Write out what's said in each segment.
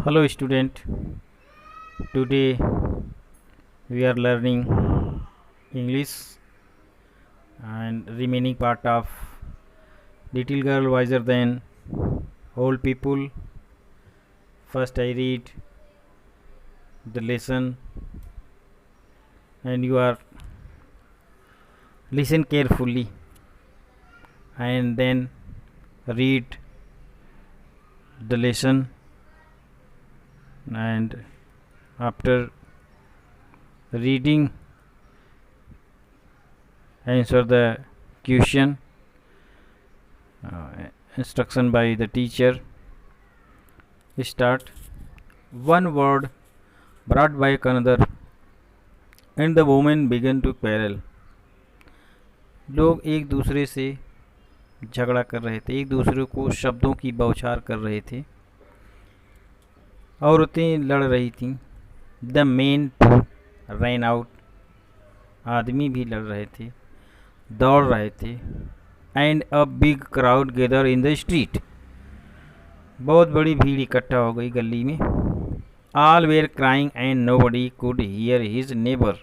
Hello student, today we are learning English and remaining part of Little Girl Wiser Than Old People. First I read the lesson and you are listen carefully and then read the lesson, and after reading answer the question instruction by the teacher. Start. One word brought by another and the woman began to quarrel. लोग एक दूसरे से झगड़ा कर रहे थे, एक दूसरे को शब्दों की बौछार कर रहे थे। औरतें लड़ रही थीं। The men too ran out, आदमी भी लड़ रहे थे, दौड़ रहे थे। And a big crowd gather in the street, बहुत बड़ी भीड़ इकट्ठा हो गई गली में। All were crying and nobody could hear his neighbour,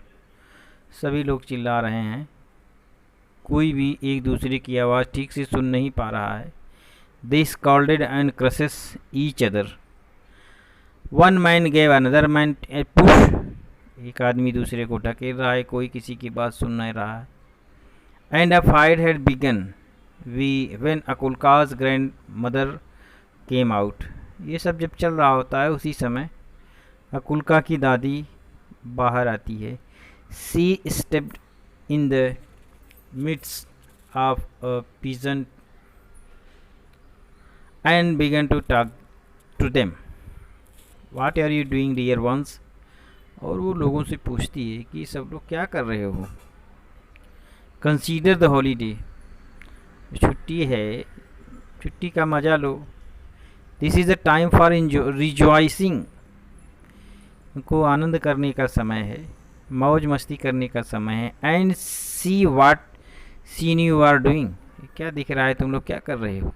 सभी लोग चिल्ला रहे हैं, कोई भी एक दूसरे की आवाज़ ठीक से सुन नहीं पा रहा है। They scolded and curses each other. One man gave another man a push, एक आदमी दूसरे को ढकेल रहा है, कोई किसी की बात सुन नहीं रहा है। And a fight had begun when Akulka's grandmother came out, ये सब जब चल रहा होता है उसी समय अकुलका की दादी बाहर आती है। She stepped in the midst of a peasant and began to talk to them. What are you doing dear ones? और वो लोगों से पूछती है कि सब लोग क्या कर रहे हो। Consider the holiday, छुट्टी है, छुट्टी का मजा लो। This is a time for rejoicing, उनको आनंद करने का समय है, मौज मस्ती करने का समय है। And see what sin you are doing, क्या दिख रहा है, तुम लोग क्या कर रहे हो।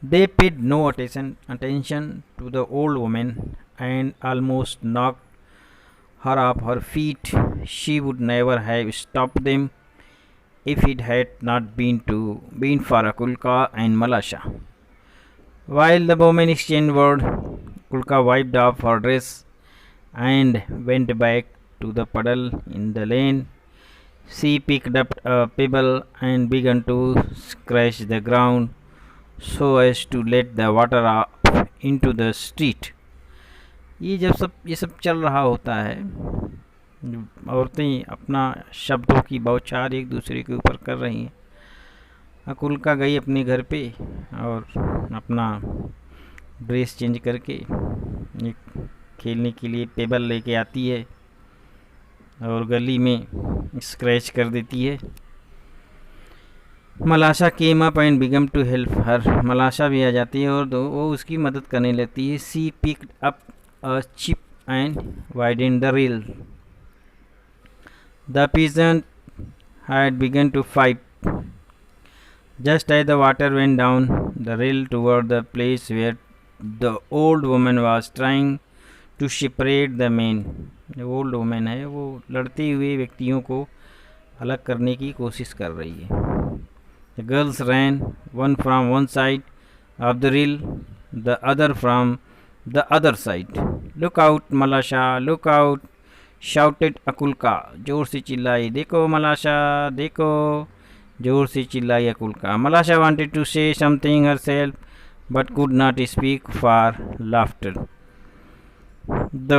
They paid no attention to the old women and almost knock her off her feet. She would never have stop them if it had not been for Akulka and Malasha. While the women exchange word, Akulka wiped off her dress and went back to the puddle in the lane. She picked up a pebble and began to scratch the ground so as to let the water up into the street. ये सब चल रहा होता है, औरतें अपना शब्दों की बौछार एक दूसरे के ऊपर कर रही हैं। अकुलका गई अपने घर पे और अपना ड्रेस चेंज करके एक खेलने के लिए पेबल लेके आती है और गली में स्क्रैच कर देती है। Malasha came up and began to help her, Malasha भी आ जाती है और वो उसकी मदद करने लगती है। She picked up a chip and widened the reel. The peasant had begun to fight just as the water went down the reel toward the place where the old woman was trying to separate the men. जो old women है वो लड़ते हुए व्यक्तियों को अलग करने की कोशिश कर रही है। The girls ran one from one side of the reel, the other from the other side. Look out Malasha, look out shouted Akulka, जोर से चिल्लाई, देखो मलाशा देखो, जोर से चिल्लाई Akulka. Malasha wanted to say something herself but could not speak for laughter. The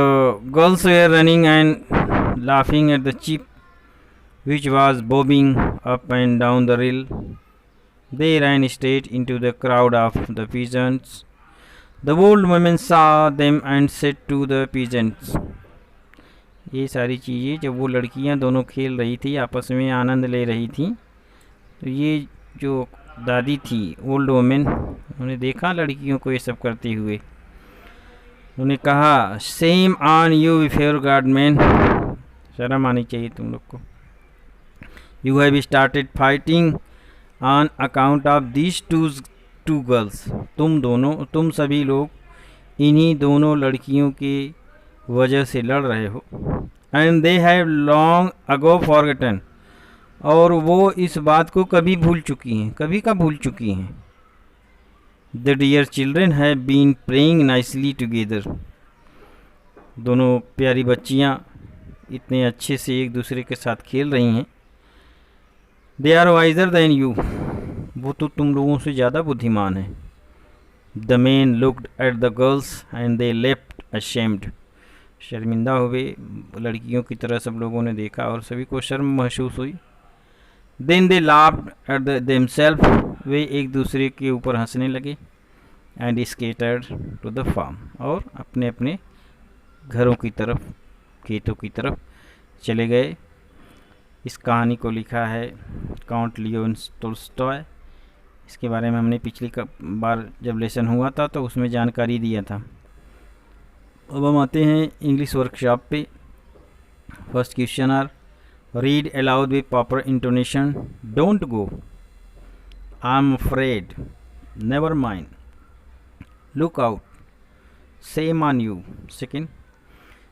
girls were running and laughing at the chip which was bobbing up and down the rail. They ran straight into the crowd of the peasants. The old woman saw them and said to the peasants, ये सारी चीज़ें जब वो लड़कियां दोनों खेल रही थी, आपस में आनंद ले रही थी, तो ये जो दादी थी ओल्ड वुमेन, उन्हें देखा लड़कियों को ये सब करते हुए। उन्हें कहा, same on you with your God man, शर्म आनी चाहिए तुम लोग को। You have started fighting on account of these two girls, तुम सभी लोग इन्हीं दोनों लड़कियों की वजह से लड़ रहे हो। And they have long ago forgotten, और वो इस बात को कभी भूल चुकी हैं, कभी का भूल चुकी हैं। The dear children have been playing nicely together, दोनों प्यारी बच्चियाँ इतने अच्छे से एक दूसरे के साथ खेल रही हैं। They are wiser than you, वो तो तुम लोगों से ज़्यादा बुद्धिमान है। The man looked at the girls and they left ashamed, शर्मिंदा हुए लड़कियों की तरह सब लोगों ने देखा और सभी को शर्म महसूस हुई। Then they laughed at themselves, वे एक दूसरे के ऊपर हंसने लगे। And scattered to the farm, और अपने अपने घरों की तरफ, खेतों की तरफ चले गए। इस कहानी को लिखा है काउंट लियो टोल्स्टॉय। इसके बारे में हमने पिछली बार जब लेसन हुआ था तो उसमें जानकारी दिया था। अब हम आते हैं इंग्लिश वर्कशॉप पे। First question are read aloud with proper intonation. Don't go, I am afraid, never mind, look out, shame on you. Second,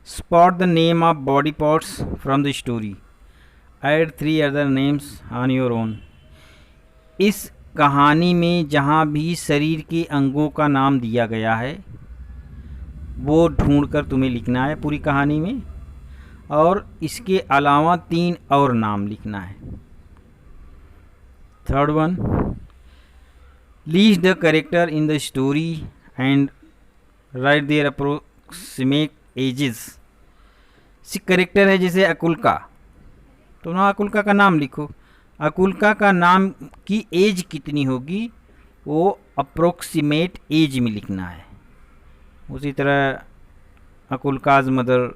spot the name of body parts from the story, add 3 other names on your own। इस कहानी में जहाँ भी शरीर के अंगों का नाम दिया गया है वो ढूंढकर तुम्हें लिखना है पूरी कहानी में, और इसके अलावा 3 और नाम लिखना है। Third one, list the character in the story and write their approximate ages. Character है जैसे अकुल्का, तो ना अकुल्का का नाम लिखो। अकुल्का का नाम की एज कितनी होगी वो अप्रोक्सीमेट एज में लिखना है। उसी तरह अकुल्काज मदर,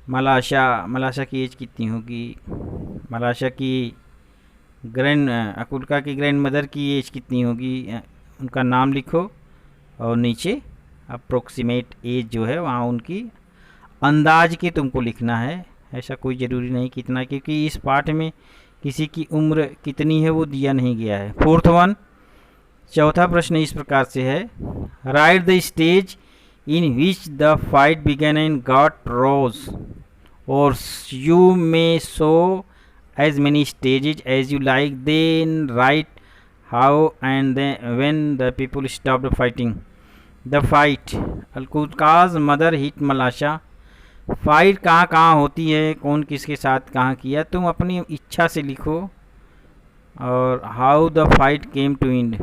मलाशा की एज कितनी होगी, मलाशा की अकुल्का की ग्रैंड मदर की एज कितनी होगी, उनका नाम लिखो और नीचे अप्रोक्सीमेट एज जो है वहाँ उनकी अंदाज के तुमको लिखना है। ऐसा कोई ज़रूरी नहीं कितना, क्योंकि इस पाठ में किसी की उम्र कितनी है वो दिया नहीं गया है। फोर्थ वन, चौथा प्रश्न इस प्रकार से है, right the stage in which the fight began and got rose, और you may show as many stages as you like, then right how and then when the people stopped fighting. The fight, Akulka's mother hit Malasha, fight कहाँ होती है, कौन किसके साथ कहाँ किया, तुम अपनी इच्छा से लिखो। और how the fight came to end,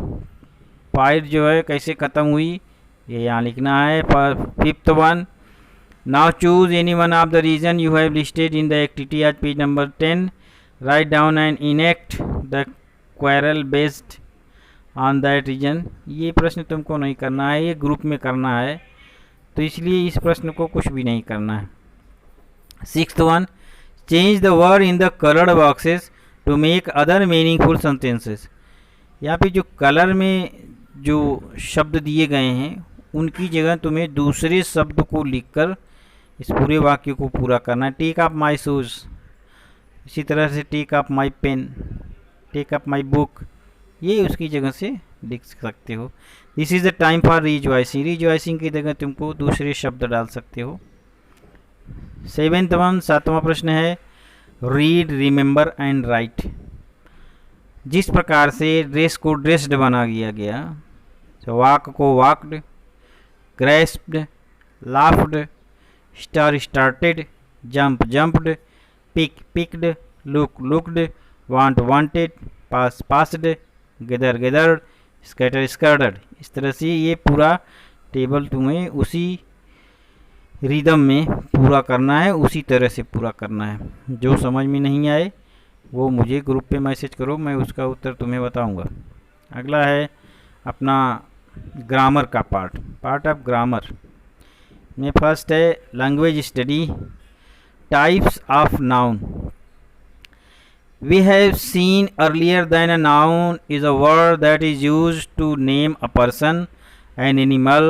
fight जो है कैसे ख़त्म हुई ये यहाँ लिखना है। Fifth one, now choose any one of the reason you have listed in the activity आज page number 10, write down and enact the quarrel based on that reason. ये प्रश्न तुमको नहीं करना है, ये ग्रुप में करना है, तो इसलिए इस प्रश्न को कुछ भी नहीं करना है। Sixth one, change the word in the coloured boxes to make other meaningful sentences. यहाँ पे जो कलर में जो शब्द दिए गए हैं उनकी जगह तुम्हें दूसरे शब्द को लिखकर इस पूरे वाक्य को पूरा करना है। टेक अप माई शूज़, इसी तरह से take up my pen, take up my book, ये उसकी जगह से लिख सकते हो। This is the time for rejoicing, rejoicing की जगह तुमको दूसरे शब्द डाल सकते हो। सेवेंथ वन, सातवां प्रश्न है, रीड रिमेंबर एंड राइट। जिस प्रकार से ड्रेस को ड्रेस्ड बना दिया गया, तो वाक को walked, grasped, laughed, star started, jump jumped, pick picked, look looked, want wanted, pass passed, gather gathered, scatter scattered. इस तरह से ये पूरा टेबल तुम्हें उसी रिदम में पूरा करना है, उसी तरह से पूरा करना है। जो समझ में नहीं आए वो मुझे ग्रुप पे मैसेज करो, मैं उसका उत्तर तुम्हें बताऊंगा। अगला है अपना ग्रामर का पार्ट ऑफ ग्रामर में फर्स्ट है language study, types of noun. We have seen earlier that a noun is a word that is used to name a person, an animal,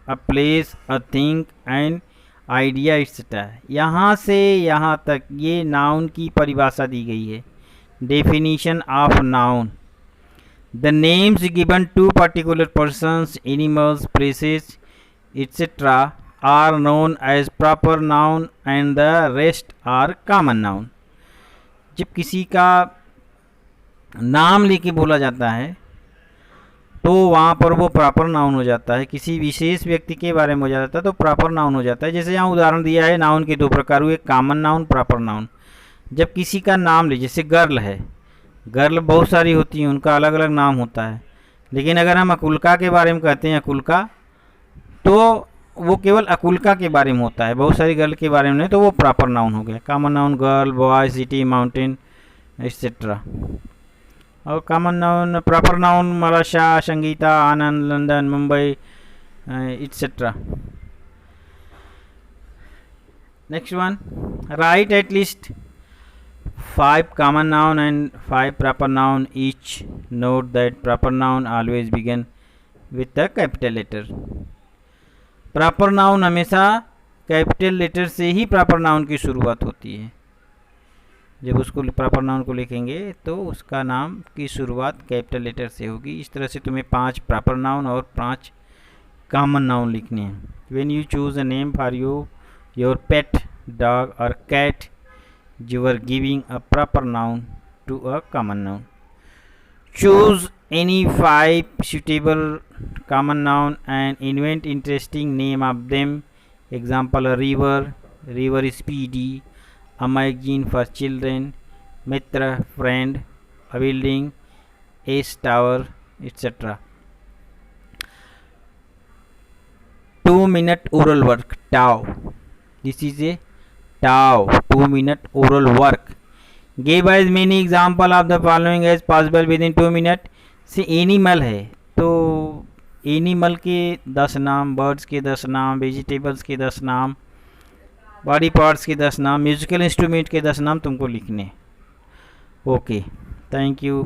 a place, a thing, an idea, etc. यहाँ से यहाँ तक ये noun की परिभाषा दी गई है। Definition of noun: the names given to particular persons, animals, places, etc. are known as proper noun and the rest are common noun. जब किसी का नाम लेके बोला जाता है तो वहाँ पर वो प्रॉपर नाउन हो जाता है. किसी विशेष व्यक्ति के बारे में हो जाता है तो प्रॉपर नाउन हो जाता है. जैसे यहाँ उदाहरण दिया है, नाउन के दो प्रकार हुए, कॉमन नाउन, प्रॉपर नाउन. जब किसी का नाम ले, जैसे गर्ल है, गर्ल बहुत सारी होती हैं, उनका अलग अलग नाम होता है. लेकिन अगर हम अकुलका के बारे में कहते हैं अकुलका, तो वो केवल अकुलका के बारे में होता है, बहुत सारी गर्ल के बारे में नहीं, तो वो प्रॉपर नाउन हो गया. Common noun girl, boy, city, mountain etcetera. और common noun, proper noun Malasha, Sangeeta, Anand, London, Mumbai etcetera. Next one, write at least 5 common noun and 5 proper noun each. Note that proper noun always begin with a capital letter. Proper noun हमेशा capital letter से ही proper noun की शुरुआत होती है. जब उसको proper noun को लिखेंगे तो उसका नाम की शुरुआत कैपिटल लेटर से होगी. इस तरह से तुम्हें 5 प्रॉपर नाउन और 5 कॉमन नाउन लिखने हैं. When you choose a name for your pet dog और cat, you are giving a proper noun to a common noun. Choose any 5 suitable common noun and invent interesting name of them. Example: a river is speedy, a magazine for children, mitra, friend, a building, ace tower, etc. 2-minute oral work, TAO. This is a TAO, 2-minute oral work. Give as many example of the following as possible within 2 minutes. से animal है तो animal के 10 नाम, birds के 10 नाम, vegetables के 10 नाम, body parts के 10 नाम, म्यूजिकल इंस्ट्रूमेंट के 10 नाम तुमको लिखने. Okay, thank you.